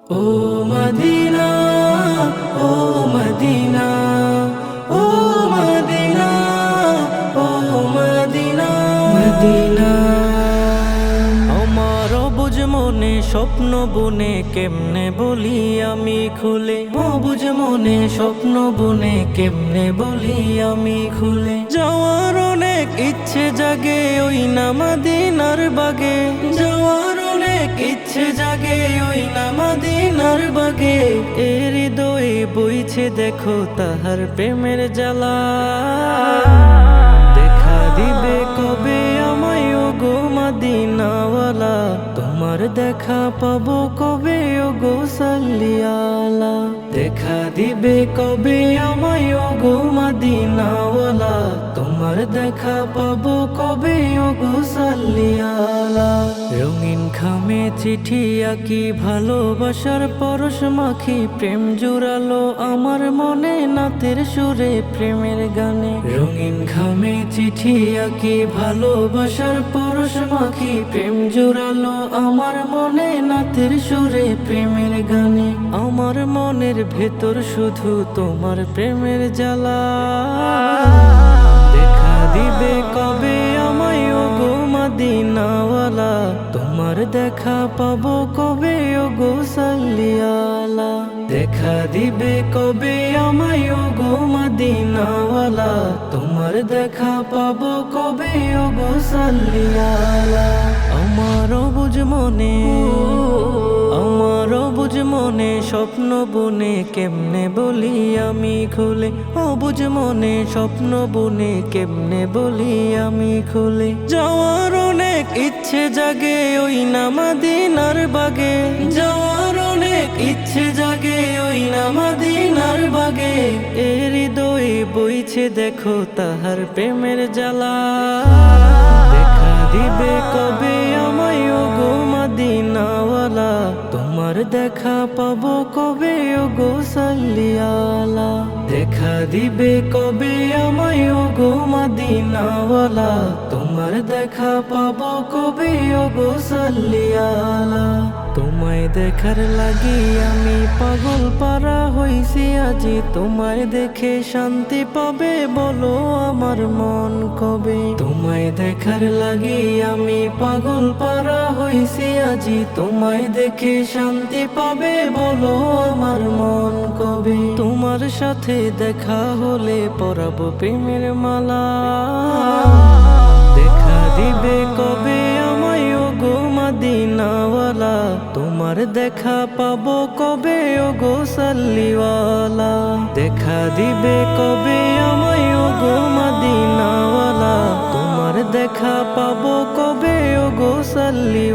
ও Medina, ও Medina, ও Medina, ও Medina, Medina. আমার অবুঝ মনে স্বপ্ন বুনে কেমনে বলি আমি খুলে, অবুঝ মনে স্বপ্ন বুনে কেমনে বলি আমি খুলে। যাওয়ার অনেক ইচ্ছে জাগে ওই না মদিনার বাগে, যাওয়ার অনেক ইচ্ছে জাগে ওই না মদিনার বাগে। এর হৃদয়ে বইছে দেখো তাহার প্রেমের জ্বালা, দেখা দিবে কবে আমায় ও গো মদিনাওয়ালা, তোমার দেখা পাবো কবে ও গো সাল্লিয়ালা। দেখা দিবে কবে আমায় ও গো মদিনাওয়ালা, তোমার দেখা পাবো কবে ও গো সাল্লিয়ালা। রঙিন খামে চিঠি আঁকি ভালোবাসার পরশ মাখি, প্রেম জুড়ালো আমার মনে নাতের সুরে প্রেমের গানে। রঙিন খামে চিঠি আঁকি ভালোবাসার পরশ মাখি, প্রেম জুড়ালো আমার মনে নাতের সুরে প্রেমের গানে। আমার মনের ভেতর শুধু তোমার প্রেমের জ্বালা, দেখা দিবে কবে আমায় ও গো মদিনাওয়ালা, তোমার দেখা পাবো কবে ও গো সাল্লিয়ালা। দেখা দিবে কবে আমায় ও গো মদিনাওয়ালা, তোমার দেখা পাবো কবে ও গো সাল্লিয়ালা। আমার অবুঝ মনে, আমার অবুঝ মনে স্বপ্ন বুনে কেমনে বলি আমি খুলে, অবুঝ মনে স্বপ্ন বুনে কেমনে বলি আমি খুলে। যাওয়ার অনেক ইচ্ছে জাগে ওই না মদিনার বাগে, যাওয়ার অনেক ইচ্ছে জাগে ওই না মদিনার বাগে। এর হৃদয়ে বইছে দেখো তাহার প্রেমের জ্বালা, দেখা দিবে কবে আমায় ও গো মদিনাওয়ালা, তোমার দেখা পাবো কবে ও গো সাল্লিয়ালা। দেখা দিবে কবে আমায় ও গো মদিনাওয়ালা, তোমার দেখা পাবো কবে ও গো সাল্লিয়ালা। তোমায় দেখার লাগি আমি পাগল পারা হইছি আজি, তোমায় দেখে শান্তি পাবে বলো আমার মন কবে। তোমায় দেখার লাগি আমি পাগল পারা হইছি আজি, তোমায় দেখে শান্তি পাবে বলো আমার মন কবে। তোমার সাথে দেখা হলে পরাবো প্রেমের মালা, দেখা দিবে কবে আমায় ও গো মদিনাওয়ালা, তোমার দেখা পাবো কবে ও গো সাল্লিওয়ালা। দেখা দিবে কবে আমায় ও গো মদিনাওয়ালা, তোমার দেখা পাবো কবে ও গো সাল্লিওয়ালা।